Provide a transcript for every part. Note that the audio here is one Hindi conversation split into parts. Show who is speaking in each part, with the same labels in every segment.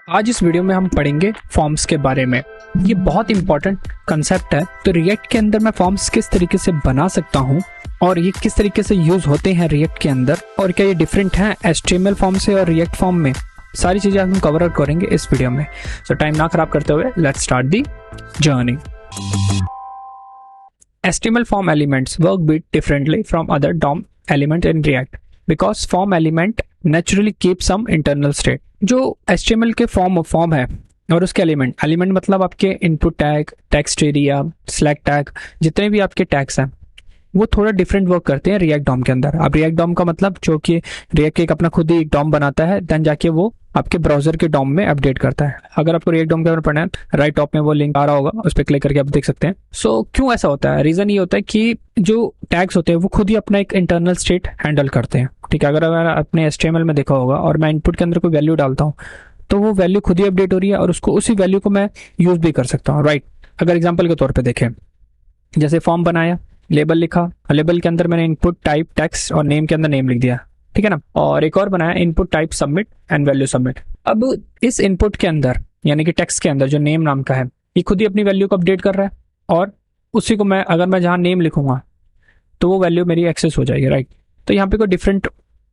Speaker 1: आज इस वीडियो में हम पढ़ेंगे फॉर्म्स के बारे में। ये बहुत इंपॉर्टेंट कंसेप्ट है। तो रिएक्ट के अंदर मैं फॉर्म्स किस तरीके से बना सकता हूँ और ये किस तरीके से यूज होते हैं रिएक्ट के अंदर, और क्या ये डिफरेंट हैं एचटीएमएल फॉर्म से और रिएक्ट फॉर्म में, सारी चीजें हम कवर आउट करेंगे इस वीडियो में। सो टाइम ना खराब करते हुए let's start the journey. HTML form elements work bit differently from other DOM element in React because form element naturally keep some internal state। जो HTML के फॉर्म है और उसके एलिमेंट मतलब आपके input tag, text area, select tag, जितने भी आपके टैग्स हैं वो थोड़ा डिफरेंट वर्क करते हैं रिएक्ट डॉम के अंदर। अब रिएक्ट डॉम का मतलब जो कि रिएक्ट एक अपना खुद ही एक डॉम बनाता है, देन जाके वो आपके ब्राउजर के डॉम में अपडेट करता है। अगर आपको रिएक्ट डॉम के बारे में पढ़ना है, राइट टॉप में वो लिंक आ रहा होगा, उस पर क्लिक करके आप देख सकते हैं। सो क्यों ऐसा होता है? रीजन ये होता है कि जो टैग्स होते हैं वो खुद ही अपना एक इंटरनल स्टेट हैंडल करते हैं। ठीक है, अगर आपने HTML में देखा होगा और मैं इनपुट के अंदर कोई वैल्यू डालता हूँ तो वो वैल्यू खुद ही अपडेट हो रही है और उसको उसी वैल्यू को मैं यूज भी कर सकता हूँ। राइट, अगर एग्जाम्पल के तौर पर देखें, जैसे फॉर्म बनाया, लेबल लिखा, लेबल के अंदर मैंने इनपुट टाइप टेक्स्ट और नेम के अंदर नेम लिख दिया, ठीक है ना। और एक और बनाया input type submit and value submit. अब इस इनपुट के अंदर यानी कि टेक्स्ट के अंदर जो नेम नाम का है ये खुद ही अपनी वैल्यू को अपडेट कर रहा है और उसी को मैं अगर मैं जहां नेम लिखूंगा तो वो वैल्यू मेरी एक्सेस हो जाएगी। राइट, तो यहाँ पे कोई डिफरेंट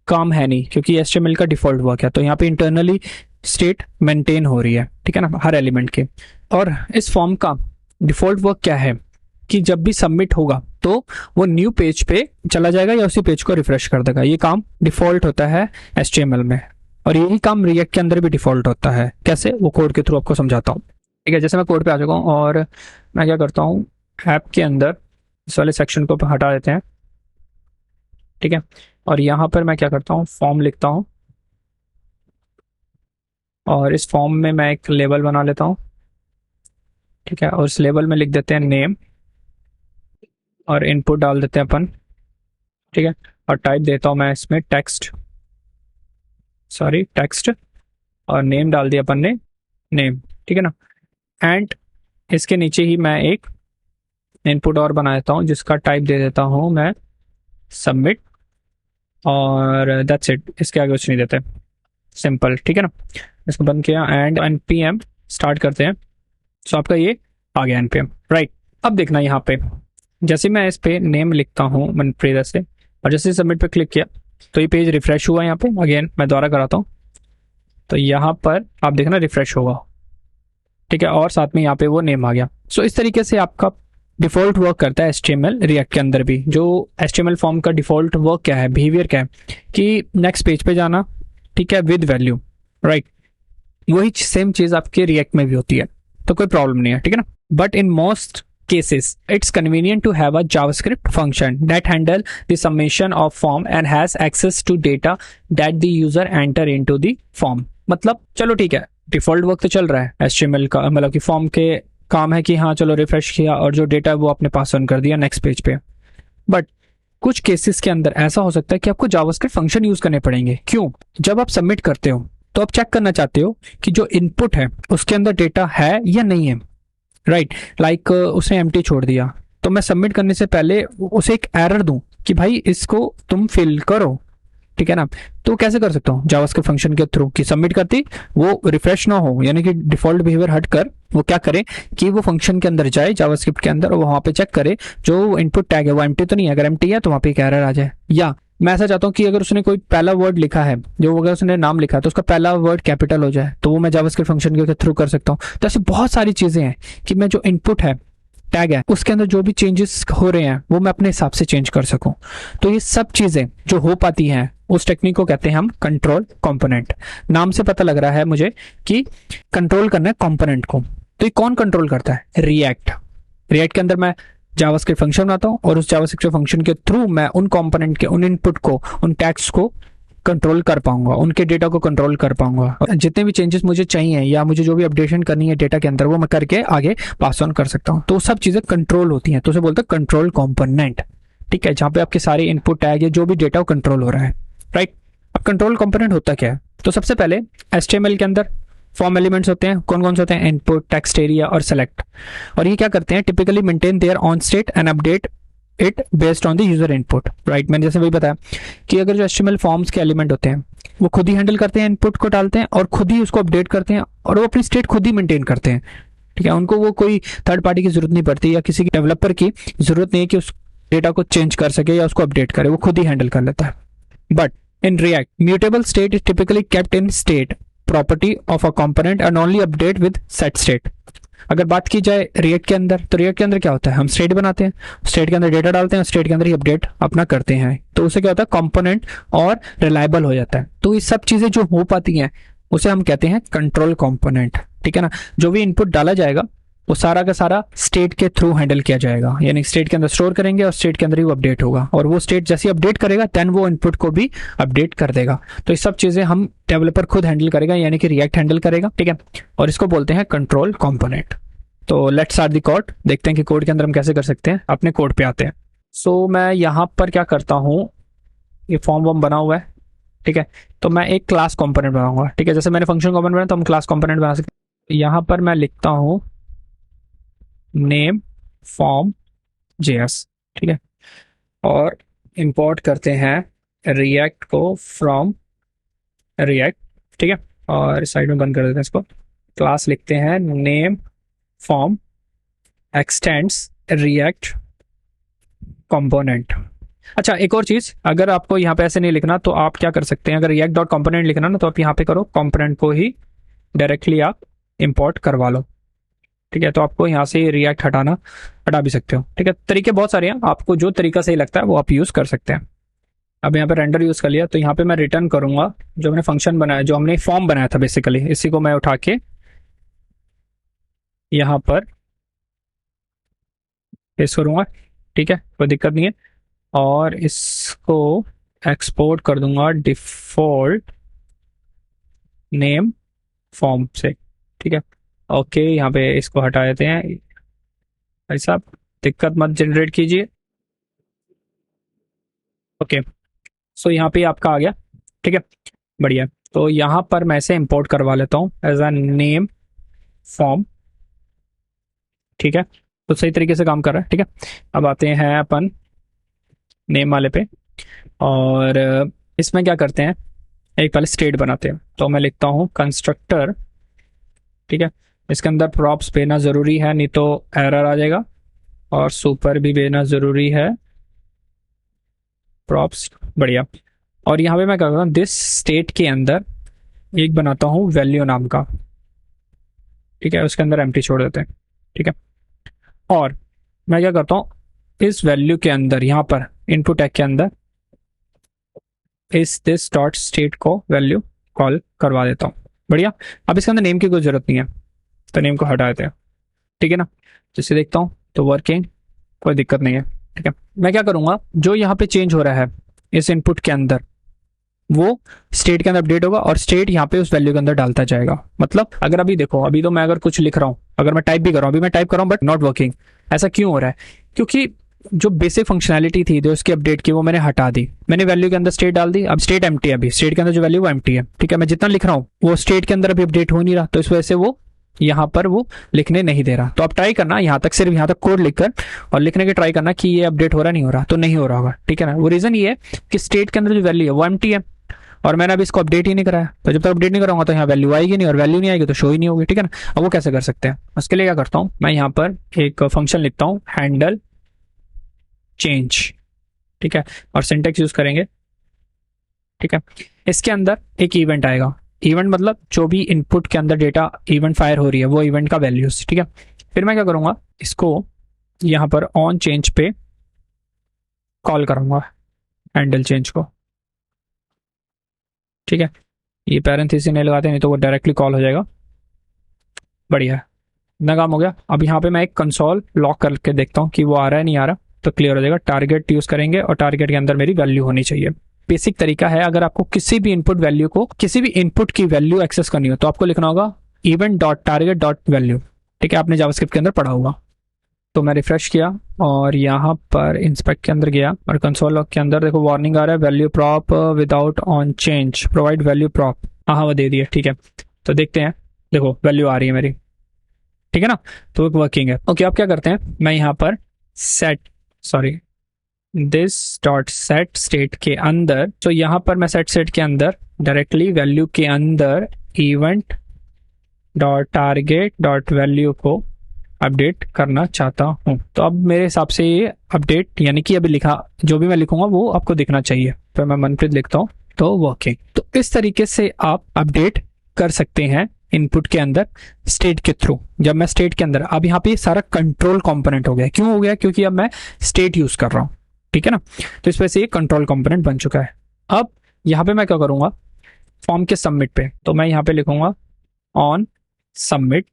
Speaker 1: काम है नहीं क्योंकि HTML का डिफॉल्ट वर्क है। तो यहाँ पे इंटरनली स्टेट मेंटेन हो रही है, ठीक है ना, हर एलिमेंट के। और इस फॉर्म का डिफॉल्ट वर्क क्या है कि जब भी सबमिट होगा तो वो न्यू पेज पे चला जाएगा या उसी पेज को रिफ्रेश कर देगा। ये काम डिफॉल्ट होता है HTML में और यही काम रिएक्ट के अंदर भी डिफॉल्ट होता है। कैसे, वो कोड के थ्रू आपको समझाता हूँ। ठीक है, जैसे मैं कोड पे आ चुका हूँ और मैं क्या करता हूँ, ऐप के अंदर इस वाले सेक्शन को हटा देते हैं, ठीक है। और यहाँ पर मैं क्या करता हूँ, फॉर्म लिखता हूँ और इस फॉर्म में मैं एक लेबल बना लेता हूँ, ठीक है। और इस लेबल में लिख देते हैं नेम और इनपुट डाल देते हैं अपन, ठीक है। और टाइप देता हूं मैं इसमें टेक्स्ट और नेम डाल दिया अपन ने नेम, ठीक है ना। एंड इसके नीचे ही मैं एक इनपुट और बना देता हूं जिसका टाइप दे देता हूं मैं सबमिट और दैट्स इट। इसके आगे कुछ नहीं देते, सिंपल, ठीक है ना। इसको बंद किया एंड npm स्टार्ट करते हैं। सो आपका ये आ गया npm। राइट, अब देखना यहाँ पे जैसे मैं इस पे नेम लिखता हूँ मनप्रिया से और जैसे सबमिट पे क्लिक किया तो ये पेज रिफ्रेश हुआ। यहाँ पे अगेन मैं दोबारा कराता हूँ तो यहाँ पर आप देखना रिफ्रेश होगा, ठीक है। और साथ में यहाँ पे वो नेम आ गया। सो इस तरीके से आपका डिफॉल्ट वर्क करता है HTML रिएक्ट के अंदर भी। जो HTML फॉर्म का डिफॉल्ट वर्क क्या है, बिहेवियर क्या है कि नेक्स्ट पेज पे जाना, ठीक है, विद वैल्यू। राइट, वही सेम चीज आपके रिएक्ट में भी होती है, तो कोई प्रॉब्लम नहीं है, ठीक है ना। But in most cases it's convenient to have a JavaScript function that handle the summation of form and has access to data that the user enter into the form। मतलब चलो ठीक है, डिफॉल्ट वर्क तो चल रहा है HTML का, मतलब कि फॉर्म के काम है कि हाँ चलो रिफ्रेश किया और जो डेटा है वो आपने पास ऑन कर दिया नेक्स्ट पेज पे। बट कुछ केसेस के अंदर ऐसा हो सकता है कि आपको जावास्क्रिप्ट फंक्शन यूज करने पड़ेंगे। क्यों? जब आप सबमिट करते हो तो आप चेक करना चाहते हो कि जो इनपुट है उसके अंदर डेटा है या नहीं है। राइट, लाइक उसने एम्प्टी छोड़ दिया तो मैं सबमिट करने से पहले उसे एक एरर दूं कि भाई इसको तुम फिल करो, ठीक है ना। तो कैसे कर सकता हूँ? जावास्क्रिप्ट फंक्शन के थ्रू कि सबमिट करती वो रिफ्रेश ना हो, यानी कि डिफॉल्ट बिहेवियर हट कर वो क्या करे कि वो फंक्शन के अंदर जाए जावास्क्रिप्ट के अंदर और वहां पे चेक करे जो इनपुट टैग है वो एम्प्टी तो नहीं है। अगर एम्प्टी है तो वहां पे एक एरर आ जाए। या मैं ऐसा चाहता हूँ कि अगर उसने कोई पहला वर्ड लिखा है, जो अगर उसने नाम लिखा है तो उसका पहला वर्ड कैपिटल हो जाए, तो वो मैं जावास्क्रिप्ट फंक्शन के थ्रू कर सकता हूँ। तो ऐसे बहुत सारी चीजें हैं कि मैं जो इनपुट है टैग है उसके अंदर जो भी चेंजेस हो रहे हैं वो मैं अपने हिसाब से चेंज कर सकूं। तो ये सब चीजें जो हो पाती हैं उस टेक्निक को कहते हैं हम कंट्रोल कंपोनेंट। नाम से पता लग रहा है मुझे कि कंट्रोल करना है कंपोनेंट को। तो ये कौन कंट्रोल करता है? रिएक्ट के अंदर मैं जावास्क्रिप्ट फंक्शन बनाता हूँ और उस जावास्क्रिप्ट फंक्शन के थ्रू मैं उन कंपोनेंट के उन इनपुट को, उन टैग्स को कंट्रोल कर पाऊंगा, उनके डेटा को कंट्रोल कर पाऊंगा। जितने भी चेंजेस मुझे चाहिए या मुझे जो भी अपडेशन करनी है डेटा के अंदर वो मैं करके आगे पास ऑन कर सकता हूँ। तो सब चीजें कंट्रोल होती हैं, तो उसे बोलते हैं कंट्रोल कंपोनेंट, ठीक है, जहाँ पे आपके सारे इनपुट टैग है जो भी डेटा कंट्रोल हो रहा है। राइट, अब कंट्रोल कंपोनेंट होता क्या है? तो सबसे पहले HTML के अंदर फॉर्म एलिमेंट्स होते हैं। कौन कौन से होते हैं? इनपुट, टेक्स्ट एरिया और सेलेक्ट। और ये क्या करते हैं? Typically maintain their on state and update it based on the user input, right. मैंने जैसे वही बताया कि अगर जो HTML फॉर्म्स के एलिमेंट होते हैं वो खुद ही हैंडल करते हैं, इनपुट को डालते हैं और खुद ही उसको अपडेट करते हैं और वो अपनी स्टेट खुद ही मेंटेन करते हैं, ठीक है। उनको वो कोई थर्ड पार्टी की जरूरत नहीं पड़ती या किसी डेवलपर की जरूरत नहीं है कि उस डेटा को चेंज कर सके या उसको अपडेट करे, वो खुद ही हैंडल कर लेता है। But in React, mutable state is typically kept in state property of a component and only update with set state। अगर बात की जाए React के अंदर, तो React के अंदर क्या होता है, हम स्टेट बनाते हैं, स्टेट के अंदर डेटा डालते हैं, स्टेट के अंदर ही अपडेट अपना करते हैं, तो उससे क्या होता है, कंपोनेंट और रिलायबल हो जाता है। तो ये सब चीजें जो हो पाती हैं उसे हम कहते हैं कंट्रोल कंपोनेंट, ठीक है ना। जो भी इनपुट डाला जाएगा वो सारा का सारा स्टेट के थ्रू हैंडल किया जाएगा, यानी स्टेट के अंदर स्टोर करेंगे और स्टेट के अंदर ही वो अपडेट होगा, और वो स्टेट जैसे अपडेट करेगा देन वो इनपुट को भी अपडेट कर देगा। तो ये सब चीजें हम डेवलपर खुद हैंडल करेगा, यानी कि React हैंडल करेगा, ठीक है। और इसको बोलते हैं कंट्रोल कंपोनेंट। तो लेट्स स्टार्ट द कोड, देखते हैं कि कोड के अंदर हम कैसे कर सकते हैं। अपने कोड पे आते हैं। सो मैं यहाँ पर क्या करता हूँ, ये फॉर्म वॉर्म बना हुआ है, ठीक है। तो मैं एक क्लास कंपोनेंट बनाऊंगा, ठीक है। जैसे मैंने फंक्शन कंपोनेंट बनाया तो हम क्लास कंपोनेंट बना सकते हैं। यहाँ पर मैं लिखता हूँ नेम फॉर्म JS, ठीक है। और इंपोर्ट करते हैं React को फ्रॉम React, ठीक है। और साइड में बंद कर देते हैं इसको। क्लास लिखते हैं name form x tends React component. अच्छा, एक और चीज, अगर आपको यहाँ पे ऐसे नहीं लिखना तो आप क्या कर सकते हैं, अगर React डॉट कंपोनेंट लिखना ना तो आप यहाँ पे करो कंपोनेंट को ही डायरेक्टली आप इंपोर्ट करवा लो, ठीक है। तो आपको यहाँ से React हटा भी सकते हो, ठीक है। तरीके बहुत सारे हैं, आपको जो तरीका सही लगता है वो आप यूज कर सकते हैं। अब यहाँ पे रेंडर यूज कर लिया, तो यहाँ पे मैं रिटर्न करूंगा जो मैंने फंक्शन बनाया, जो हमने फॉर्म बनाया था बेसिकली, इसी को मैं उठा के यहाँ पर पेस्ट करूंगा, ठीक है, कोई दिक्कत नहीं है। और इसको एक्सपोर्ट कर दूंगा डिफॉल्ट नेम फॉर्म से, ठीक है। ओके, यहाँ पे इसको हटा देते हैं। भाई साहब दिक्कत मत जनरेट कीजिए। ओके, सो यहाँ पे आपका आ गया, ठीक है, बढ़िया। तो यहाँ पर मैं इसे इंपोर्ट करवा लेता हूँ एज अ नेम फॉर्म, ठीक है। तो सही तरीके से काम कर रहा है, ठीक है। अब आते हैं अपन नेम वाले पे, और इसमें क्या करते हैं, एक पहले स्टेट बनाते हैं। तो मैं लिखता हूँ कंस्ट्रक्टर, ठीक है। इसके अंदर प्रॉप्स भेजना जरूरी है, नहीं तो एरर आ जाएगा, और सुपर भी भेजना जरूरी है, प्रॉप्स, बढ़िया। और यहाँ पे मैं क्या करता हूँ, दिस स्टेट के अंदर एक बनाता हूँ वैल्यू नाम का, ठीक है। उसके अंदर एम्प्टी छोड़ देते हैं, ठीक है। और मैं क्या करता हूँ, इस वैल्यू के अंदर यहाँ पर इनपुट टैग के अंदर इस दिस डॉट स्टेट को वैल्यू कॉल करवा देता हूँ, बढ़िया। अब इसके अंदर नेम की कोई जरूरत नहीं है, तो नेम को हटा देते हैं, ठीक है ना। जैसे देखता हूँ तो वर्किंग, कोई दिक्कत नहीं है, ठीक है। मैं क्या करूंगा, जो यहाँ पे चेंज हो रहा है इस इनपुट के अंदर वो स्टेट के अंदर अपडेट होगा, और स्टेट यहाँ पे उस वैल्यू के अंदर डालता जाएगा। मतलब अगर अभी देखो, अभी तो मैं अगर कुछ लिख रहा हूँ, अगर मैं टाइप भी कर रहा हूँ, अभी मैं टाइप कर रहा हूँ बट नॉट वर्किंग। ऐसा क्यों हो रहा है, क्योंकि जो बेसिक फंक्शनैलिटी थी जो उसकी अपडेट की वो मैंने हटा दी, मैंने वैल्यू के अंदर स्टेट डाल दी। अब स्टेट एम्प्टी है, अभी स्टेट के अंदर जो वैल्यू वो एम्प्टी है, ठीक है। मैं जितना लिख रहा हूँ वो स्टेट के अंदर अभी अपडेट हो नहीं रहा, तो इस वजह से वो यहाँ पर वो लिखने नहीं दे रहा। तो आप ट्राई करना यहाँ तक, सिर्फ यहाँ तक कोड लिखकर और लिखने की ट्राई करना कि ये अपडेट हो रहा नहीं हो रहा, तो नहीं हो रहा होगा, ठीक है ना। वो रीजन ये है कि स्टेट के अंदर जो वैल्यू है वो एम्प्टी है, और मैंने अभी इसको अपडेट ही नहीं कराया। तो जब तक अपडेट नहीं कराऊंगा तो यहाँ वैल्यू आएगी नहीं, और वैल्यू नहीं आएगी तो शो ही नहीं होगी, ठीक है ना। अब वो कैसे कर सकते हैं, उसके लिए क्या करता हूँ, मैं यहाँ पर एक फंक्शन लिखता हूँ हैंडल चेंज, ठीक है। और सिंटेक्स यूज करेंगे, ठीक है। इसके अंदर एक इवेंट आएगा, इवेंट मतलब जो भी इनपुट के अंदर डेटा इवेंट फायर हो रही है वो इवेंट का वैल्यूज, ठीक है। फिर मैं क्या करूंगा, इसको यहाँ पर ऑन चेंज पे कॉल करूंगा हैंडल चेंज को, ठीक है। ये पैरेंथेसिस नहीं लगाते, नहीं तो वो डायरेक्टली कॉल हो जाएगा, बढ़िया, इतना काम हो गया। अब यहाँ पे मैं एक कंसोल लॉक करके देखता हूँ कि वो आ रहा है नहीं आ रहा, तो क्लियर हो जाएगा। टारगेट यूज करेंगे और टारगेट के अंदर मेरी वैल्यू होनी चाहिए। बेसिक तरीका है, अगर आपको किसी भी इनपुट वैल्यू को, किसी भी इनपुट की वैल्यू एक्सेस करनी हो तो आपको लिखना होगा event dot target dot value, ठीक है। आपने जावास्क्रिप्ट के अंदर पढ़ा होगा। तो मैं रिफ्रेश किया और यहाँ पर इंस्पेक्ट के अंदर गया और कंसोल लॉग के अंदर देखो वार्निंग आ रहा है, value prop without on change, provide value prop, हाँ वो दे दिया, ठीक है। तो देखते हैं, देखो वैल्यू आ रही है मेरी, ठीक है ना, तो वर्किंग है। ओके, अब क्या करते हैं, मैं यहाँ पर set, sorry this dot set state के अंदर, तो यहाँ पर मैं सेट स्टेट के अंदर डायरेक्टली वैल्यू के अंदर event dot target dot value को अपडेट करना चाहता हूँ। तो अब मेरे हिसाब से ये अपडेट यानी कि अभी लिखा जो भी मैं लिखूंगा वो आपको दिखना चाहिए। तो मैं मनप्रीत लिखता हूँ तो वर्किंग। तो इस तरीके से आप अपडेट कर सकते हैं इनपुट के अंदर स्टेट के थ्रू। जब मैं स्टेट के अंदर, अब यहाँ पे सारा कंट्रोल कंपोनेंट हो गया। क्यों हो गया? क्योंकि अब मैं स्टेट यूज कर रहा हूँ, ठीक है ना। तो इस वजह से ये कंट्रोल कंपोनेंट बन चुका है। अब यहाँ पे मैं क्या करूंगा, फॉर्म के सबमिट पे, तो मैं यहाँ पे लिखूंगा ऑन सबमिट,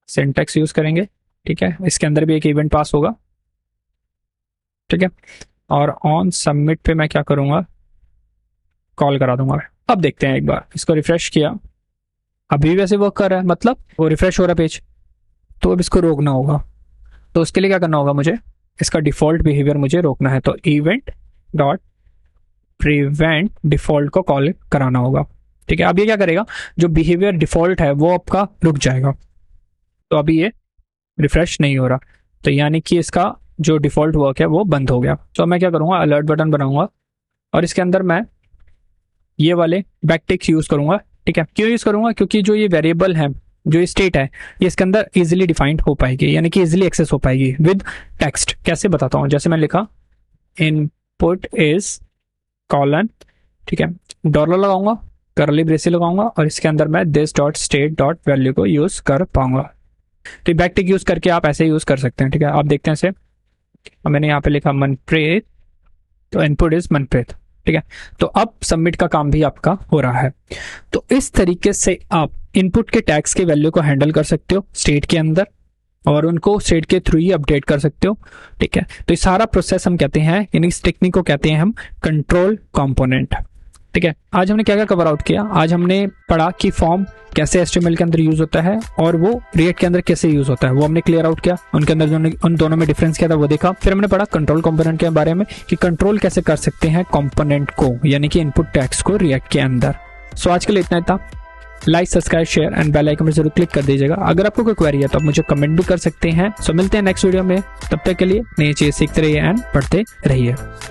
Speaker 1: सिंटैक्स यूज करेंगे, ठीक है। इसके अंदर भी एक इवेंट पास होगा, ठीक है। और ऑन सबमिट पे मैं क्या करूंगा, कॉल करा दूंगा। अब देखते हैं, एक बार इसको रिफ्रेश किया, अभी वैसे वर्क कर रहा है, मतलब वो रिफ्रेश हो रहा है पेज। तो अब इसको रोकना होगा, तो उसके लिए क्या करना होगा, मुझे इसका डिफॉल्ट बिहेवियर मुझे रोकना है। तो इवेंट डॉट प्रिवेंट डिफॉल्ट को कॉल कराना होगा, ठीक है। अब ये क्या करेगा, जो बिहेवियर डिफॉल्ट है वो आपका रुक जाएगा। तो अभी ये रिफ्रेश नहीं हो रहा, तो यानी कि इसका जो डिफॉल्ट वर्क है वो बंद हो गया। तो मैं क्या करूंगा, अलर्ट बटन बनाऊंगा और इसके अंदर मैं ये वाले बैकटिक्स यूज करूंगा, ठीक है। क्यों यूज करूंगा, क्योंकि जो ये वेरिएबल है, जो ये स्टेट है, ये इसके अंदर इजीली डिफाइंड हो पाएगी, यानी कि इजीली एक्सेस हो पाएगी विद टेक्स्ट। कैसे बताता हूँ, जैसे मैं लिखा इनपुट इज कॉलन, ठीक है, डॉलर लगाऊंगा, करली ब्रेसेस लगाऊंगा और इसके अंदर मैं this dot state dot value को यूज कर पाऊंगा। तो बैकटिक यूज करके आप ऐसे यूज कर सकते हैं, ठीक है। आप देखते हैं इसे, मैंने यहाँ पे लिखा मनप्रीत, तो इनपुट इज मनप्रीत, ठीक है। तो अब सबमिट का काम भी आपका हो रहा है। तो इस तरीके से आप इनपुट के टैग्स के वैल्यू को हैंडल कर सकते हो स्टेट के अंदर और उनको स्टेट के थ्रू ही अपडेट कर सकते हो, ठीक है। तो ये सारा प्रोसेस हम कहते हैं, यानी इस टेक्निक को कहते हैं हम कंट्रोल कंपोनेंट, ठीक है। आज हमने क्या क्या कवर आउट किया, आज हमने पढ़ा कि फॉर्म कैसे HTML के अंदर यूज होता है और वो रिएक्ट के अंदर कैसे यूज होता है, वो हमने क्लियर आउट किया। उनके अंदर उन दोनों में डिफरेंस क्या था वो देखा। फिर हमने पढ़ा कंट्रोल कंपोनेंट के बारे में कि कंट्रोल कैसे कर सकते हैं कंपोनेंट को, यानी कि इनपुट टैग्स को रिएक्ट के अंदर। सो आज के लिए इतना ही था। Like, subscribe, share and bell icon पर जरूर क्लिक कर दीजिएगा। अगर आपको कोई क्वेरी है तो आप मुझे कमेंट भी कर सकते हैं। सो मिलते हैं नेक्स्ट वीडियो में, तब तक के लिए नई चीज सीखते रहिए एंड पढ़ते रहिए।